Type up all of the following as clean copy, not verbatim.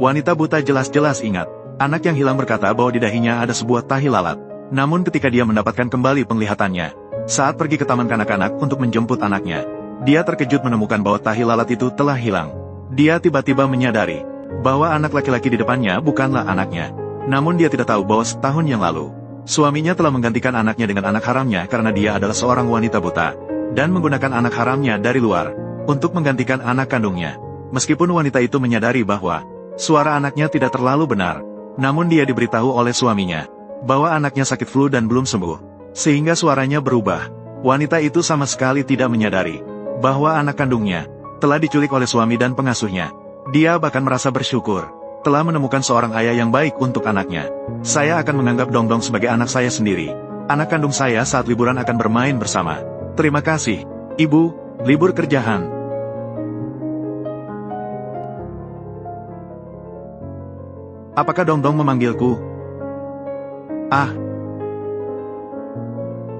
Wanita buta jelas-jelas ingat. Anak yang hilang berkata bahwa di dahinya ada sebuah tahi lalat. Namun ketika dia mendapatkan kembali penglihatannya, saat pergi ke taman kanak-kanak untuk menjemput anaknya, dia terkejut menemukan bahwa tahi lalat itu telah hilang. Dia tiba-tiba menyadari bahwa anak laki-laki di depannya bukanlah anaknya. Namun dia tidak tahu bahwa setahun yang lalu, suaminya telah menggantikan anaknya dengan anak haramnya karena dia adalah seorang wanita buta, dan menggunakan anak haramnya dari luar untuk menggantikan anak kandungnya. Meskipun wanita itu menyadari bahwa suara anaknya tidak terlalu benar, namun dia diberitahu oleh suaminya bahwa anaknya sakit flu dan belum sembuh, sehingga suaranya berubah. Wanita itu sama sekali tidak menyadari bahwa anak kandungnya telah diculik oleh suami dan pengasuhnya. Dia bahkan merasa bersyukur telah menemukan seorang ayah yang baik untuk anaknya. Saya akan menganggap Dongdong sebagai anak saya sendiri. Anak kandung saya saat liburan akan bermain bersama. Terima kasih, Ibu. Libur kerjaan. Apakah Dongdong memanggilku? Ah.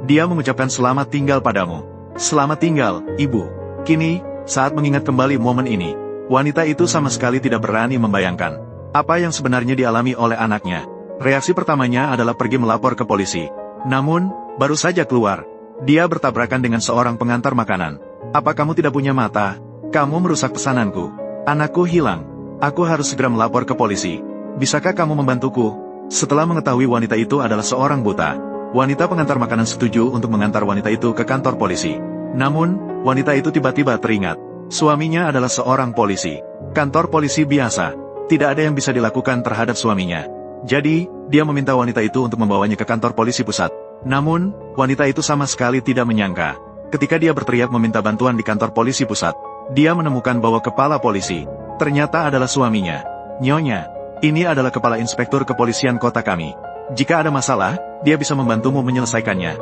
Dia mengucapkan selamat tinggal padamu. Selamat tinggal, Ibu. Kini, saat mengingat kembali momen ini, wanita itu sama sekali tidak berani membayangkan apa yang sebenarnya dialami oleh anaknya. Reaksi pertamanya adalah pergi melapor ke polisi. Namun, baru saja keluar, dia bertabrakan dengan seorang pengantar makanan. Apa kamu tidak punya mata? Kamu merusak pesananku. Anakku hilang. Aku harus segera melapor ke polisi. Bisakah kamu membantuku? Setelah mengetahui wanita itu adalah seorang buta, wanita pengantar makanan setuju untuk mengantar wanita itu ke kantor polisi. Namun, wanita itu tiba-tiba teringat, suaminya adalah seorang polisi. Kantor polisi biasa, tidak ada yang bisa dilakukan terhadap suaminya. Jadi, dia meminta wanita itu untuk membawanya ke kantor polisi pusat. Namun, wanita itu sama sekali tidak menyangka. Ketika dia berteriak meminta bantuan di kantor polisi pusat, dia menemukan bahwa kepala polisi ternyata adalah suaminya. Nyonya, ini adalah kepala inspektur kepolisian kota kami. Jika ada masalah, dia bisa membantumu menyelesaikannya.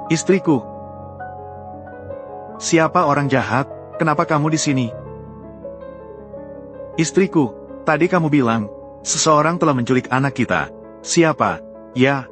Istriku. Siapa orang jahat? Kenapa kamu di sini? Istriku, tadi kamu bilang, seseorang telah menculik anak kita. Siapa? Ya.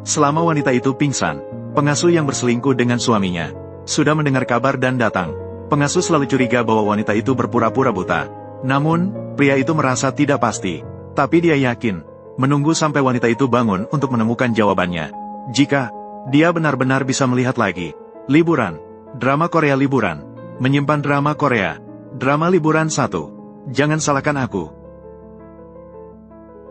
Selama wanita itu pingsan, pengasuh yang berselingkuh dengan suaminya sudah mendengar kabar dan datang. Pengasuh selalu curiga bahwa wanita itu berpura-pura buta. Namun, pria itu merasa tidak pasti. Tapi dia yakin, menunggu sampai wanita itu bangun untuk menemukan jawabannya. Jika dia benar-benar bisa melihat lagi. Liburan, drama Korea liburan, menyimpan drama Korea, drama liburan 1. Jangan salahkan aku.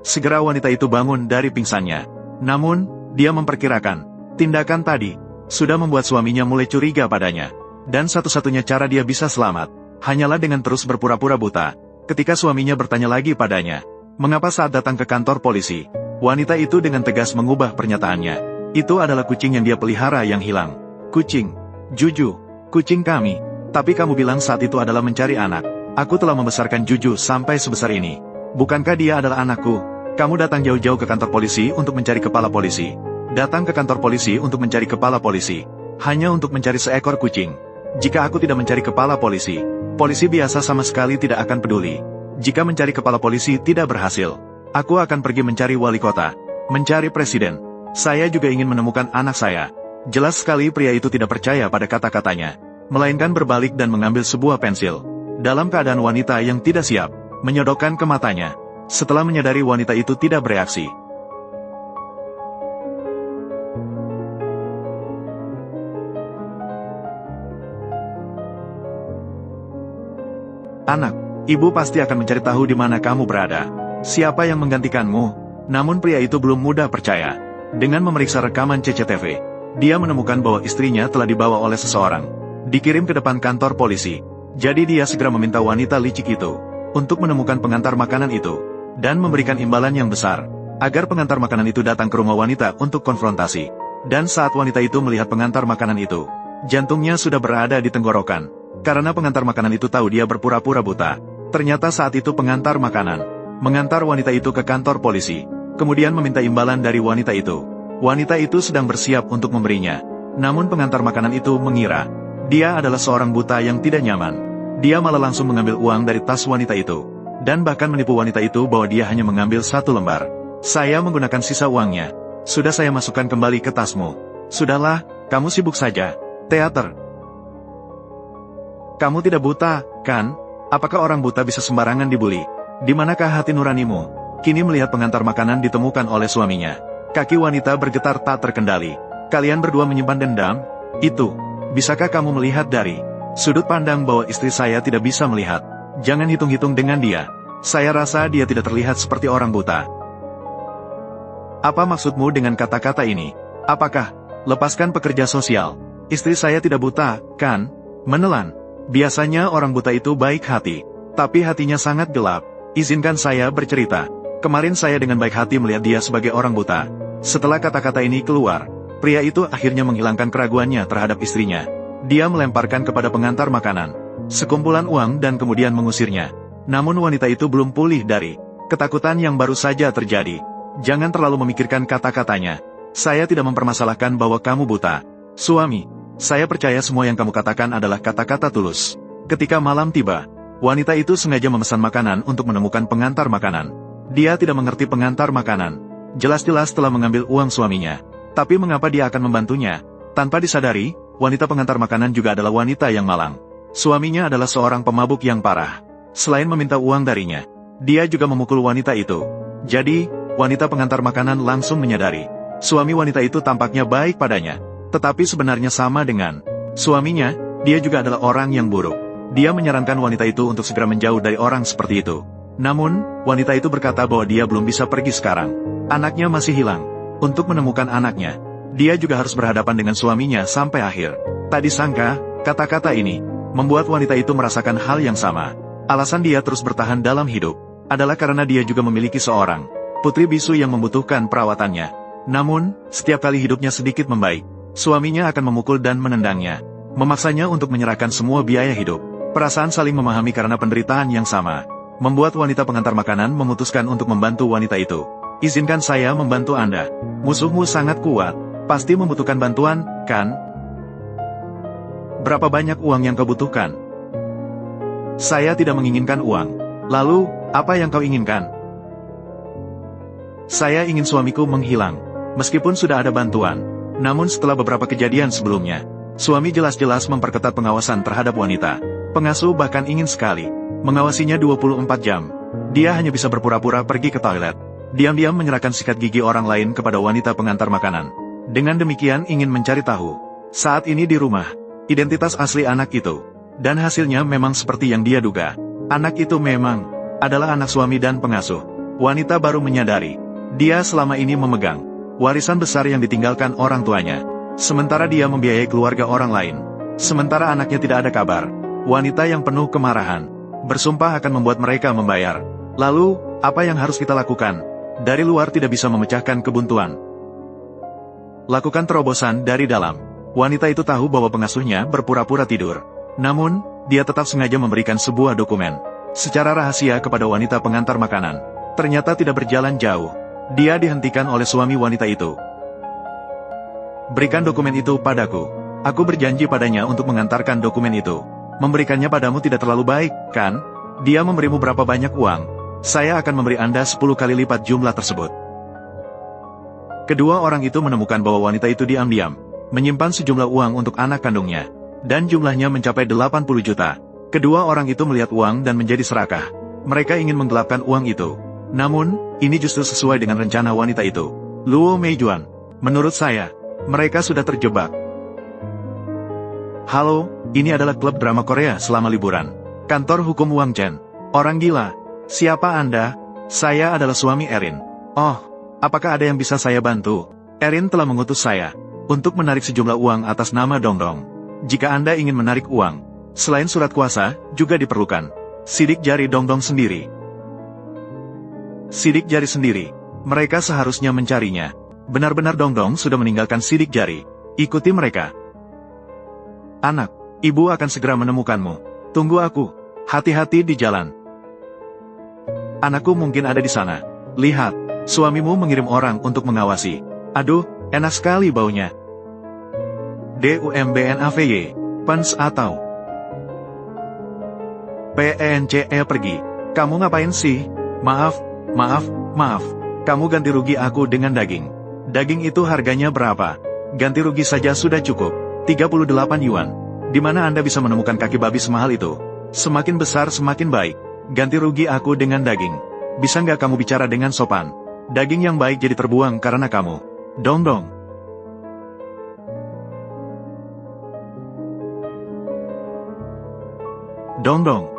Segera wanita itu bangun dari pingsannya. Namun, dia memperkirakan, tindakan tadi sudah membuat suaminya mulai curiga padanya. Dan satu-satunya cara dia bisa selamat, hanyalah dengan terus berpura-pura buta. Ketika suaminya bertanya lagi padanya, mengapa saat datang ke kantor polisi, wanita itu dengan tegas mengubah pernyataannya. Itu adalah kucing yang dia pelihara yang hilang. Kucing. Juju. Kucing kami. Tapi kamu bilang saat itu adalah mencari anak. Aku telah membesarkan Juju sampai sebesar ini. Bukankah dia adalah anakku? Kamu datang jauh-jauh ke kantor polisi untuk mencari kepala polisi. Datang ke kantor polisi untuk mencari kepala polisi. Hanya untuk mencari seekor kucing. Jika aku tidak mencari kepala polisi, polisi biasa sama sekali tidak akan peduli. Jika mencari kepala polisi tidak berhasil, aku akan pergi mencari wali kota, mencari presiden. Saya juga ingin menemukan anak saya. Jelas sekali pria itu tidak percaya pada kata-katanya, melainkan berbalik dan mengambil sebuah pensil. Dalam keadaan wanita yang tidak siap, menyodokkan ke matanya. Setelah menyadari wanita itu tidak bereaksi, anak, ibu pasti akan mencari tahu di mana kamu berada. Siapa yang menggantikanmu? Namun pria itu belum mudah percaya. Dengan memeriksa rekaman CCTV, dia menemukan bahwa istrinya telah dibawa oleh seseorang, dikirim ke depan kantor polisi. Jadi dia segera meminta wanita licik itu untuk menemukan pengantar makanan itu dan memberikan imbalan yang besar agar pengantar makanan itu datang ke rumah wanita untuk konfrontasi. Dan saat wanita itu melihat pengantar makanan itu, jantungnya sudah berada di tenggorokan. Karena pengantar makanan itu tahu dia berpura-pura buta. Ternyata saat itu pengantar makanan mengantar wanita itu ke kantor polisi, kemudian meminta imbalan dari wanita itu. Wanita itu sedang bersiap untuk memberinya. Namun pengantar makanan itu mengira dia adalah seorang buta yang tidak nyaman. Dia malah langsung mengambil uang dari tas wanita itu, dan bahkan menipu wanita itu bahwa dia hanya mengambil 1 lembar. Saya menggunakan sisa uangnya. Sudah saya masukkan kembali ke tasmu. Sudahlah, kamu sibuk saja. Teater. Kamu tidak buta, kan? Apakah orang buta bisa sembarangan dibuli? Di manakah hati nuranimu? Kini melihat pengantar makanan ditemukan oleh suaminya. Kaki wanita bergetar tak terkendali. Kalian berdua menyimpan dendam? Itu. Bisakah kamu melihat dari sudut pandang bahwa istri saya tidak bisa melihat? Jangan hitung-hitung dengan dia. Saya rasa dia tidak terlihat seperti orang buta. Apa maksudmu dengan kata-kata ini? Apakah, lepaskan pekerja sosial? Istri saya tidak buta, kan? Menelan. Biasanya orang buta itu baik hati, tapi hatinya sangat gelap. Izinkan saya bercerita. Kemarin saya dengan baik hati melihat dia sebagai orang buta. Setelah kata-kata ini keluar, pria itu akhirnya menghilangkan keraguannya terhadap istrinya. Dia melemparkan kepada pengantar makanan sekumpulan uang dan kemudian mengusirnya. Namun wanita itu belum pulih dari ketakutan yang baru saja terjadi. Jangan terlalu memikirkan kata-katanya. Saya tidak mempermasalahkan bahwa kamu buta. Suami, saya percaya semua yang kamu katakan adalah kata-kata tulus. Ketika malam tiba, wanita itu sengaja memesan makanan untuk menemukan pengantar makanan. Dia tidak mengerti pengantar makanan. Jelas-jelas telah mengambil uang suaminya. Tapi mengapa dia akan membantunya? Tanpa disadari, wanita pengantar makanan juga adalah wanita yang malang. Suaminya adalah seorang pemabuk yang parah. Selain meminta uang darinya, dia juga memukul wanita itu. Jadi, wanita pengantar makanan langsung menyadari, suami wanita itu tampaknya baik padanya. Tetapi sebenarnya sama dengan suaminya, dia juga adalah orang yang buruk. Dia menyarankan wanita itu untuk segera menjauh dari orang seperti itu. Namun, wanita itu berkata bahwa dia belum bisa pergi sekarang. Anaknya masih hilang. Untuk menemukan anaknya, dia juga harus berhadapan dengan suaminya sampai akhir. Tak disangka, kata-kata ini membuat wanita itu merasakan hal yang sama. Alasan dia terus bertahan dalam hidup adalah karena dia juga memiliki seorang putri bisu yang membutuhkan perawatannya. Namun, setiap kali hidupnya sedikit membaik, suaminya akan memukul dan menendangnya, memaksanya untuk menyerahkan semua biaya hidup. Perasaan saling memahami karena penderitaan yang sama membuat wanita pengantar makanan memutuskan untuk membantu wanita itu. Izinkan saya membantu Anda. Musuhmu sangat kuat, pasti membutuhkan bantuan, kan? Berapa banyak uang yang kau butuhkan? Saya tidak menginginkan uang. Lalu, apa yang kau inginkan? Saya ingin suamiku menghilang, meskipun sudah ada bantuan. Namun setelah beberapa kejadian sebelumnya, suami jelas-jelas memperketat pengawasan terhadap wanita. Pengasuh bahkan ingin sekali mengawasinya 24 jam. Dia hanya bisa berpura-pura pergi ke toilet, diam-diam menyerahkan sikat gigi orang lain kepada wanita pengantar makanan. Dengan demikian ingin mencari tahu, saat ini di rumah, identitas asli anak itu. Dan hasilnya memang seperti yang dia duga. Anak itu memang adalah anak suami dan pengasuh. Wanita baru menyadari, dia selama ini memegang warisan besar yang ditinggalkan orang tuanya. Sementara dia membiayai keluarga orang lain. Sementara anaknya tidak ada kabar. Wanita yang penuh kemarahan bersumpah akan membuat mereka membayar. Lalu, apa yang harus kita lakukan? Dari luar tidak bisa memecahkan kebuntuan. Lakukan terobosan dari dalam. Wanita itu tahu bahwa pengasuhnya berpura-pura tidur. Namun, dia tetap sengaja memberikan sebuah dokumen secara rahasia kepada wanita pengantar makanan. Ternyata tidak berjalan jauh. Dia dihentikan oleh suami wanita itu. Berikan dokumen itu padaku. Aku berjanji padanya untuk mengantarkan dokumen itu. Memberikannya padamu tidak terlalu baik, kan? Dia memberimu berapa banyak uang? Saya akan memberi Anda 10 kali lipat jumlah tersebut. Kedua orang itu menemukan bahwa wanita itu diam-diam menyimpan sejumlah uang untuk anak kandungnya, dan jumlahnya mencapai 80 juta. Kedua orang itu melihat uang dan menjadi serakah. Mereka ingin menggelapkan uang itu. Namun, ini justru sesuai dengan rencana wanita itu. Luo Meijuan, menurut saya, mereka sudah terjebak. Halo, ini adalah klub drama Korea selama liburan. Kantor hukum Wang Chen. Orang gila. Siapa Anda? Saya adalah suami Erin. Oh, apakah ada yang bisa saya bantu? Erin telah mengutus saya untuk menarik sejumlah uang atas nama Dongdong. Jika Anda ingin menarik uang, selain surat kuasa, juga diperlukan sidik jari Dongdong sendiri. Sidik jari sendiri. Mereka seharusnya mencarinya. Benar-benar Dongdong sudah meninggalkan sidik jari. Ikuti mereka. Anak, ibu akan segera menemukanmu. Tunggu aku. Hati-hati di jalan. Anakku mungkin ada di sana. Lihat, suamimu mengirim orang untuk mengawasi. Aduh, enak sekali baunya. DUMBNAVY, Pens atau PNCE pergi. Kamu ngapain sih? Maaf. Kamu ganti rugi aku dengan daging. Daging itu harganya berapa? Ganti rugi saja sudah cukup. 38 yuan. Di mana Anda bisa menemukan kaki babi semahal itu? Semakin besar semakin baik. Ganti rugi aku dengan daging. Bisa nggak kamu bicara dengan sopan? Daging yang baik jadi terbuang karena kamu. Dong dong. Dong dong.